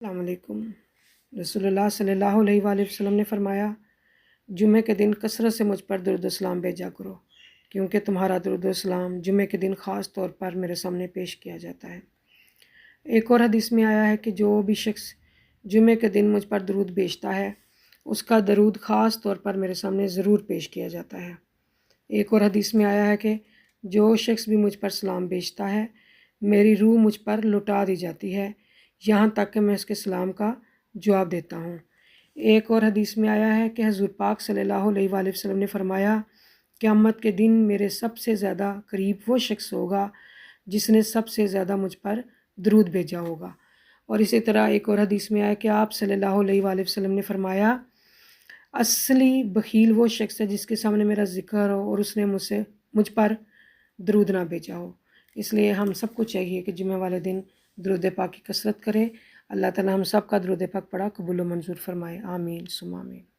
السلام علیکم۔ رسول اللہ صلی اللہ علیہ وآلہ وسلم نے فرمایا، جمعہ کے دن کثرت سے مجھ پر درود و سلام بھیجا کرو، کیونکہ تمہارا درود و سلام جمعہ کے دن خاص طور پر میرے سامنے پیش کیا جاتا ہے۔ ایک اور حدیث میں آیا ہے کہ جو بھی شخص جمعہ کے دن مجھ پر درود بھیجتا ہے، اس کا درود خاص طور پر میرے سامنے ضرور پیش کیا جاتا ہے۔ ایک اور حدیث میں آیا ہے کہ جو شخص بھی مجھ پر سلام بھیجتا ہے، میری روح مجھ پر لوٹا دی جاتی ہے، یہاں تک کہ میں اس کے سلام کا جواب دیتا ہوں۔ ایک اور حدیث میں آیا ہے کہ حضور پاک صلی اللہ علیہ وآلہ وسلم نے فرمایا، قیامت کے دن میرے سب سے زیادہ قریب وہ شخص ہوگا جس نے سب سے زیادہ مجھ پر درود بھیجا ہوگا۔ اور اسی طرح ایک اور حدیث میں آیا کہ آپ صلی اللہ علیہ وآلہ وسلم نے فرمایا، اصلی بخیل وہ شخص ہے جس کے سامنے میرا ذکر ہو اور اس نے مجھ پر درود نہ بھیجا ہو۔ اس لیے ہم سب کو چاہیے کہ جمعہ والے دن درود پاک کی کثرت کریں۔ اللہ تعالی ہم سب کا درود پاک پڑھا قبول و منظور فرمائے، آمین ثم آمین۔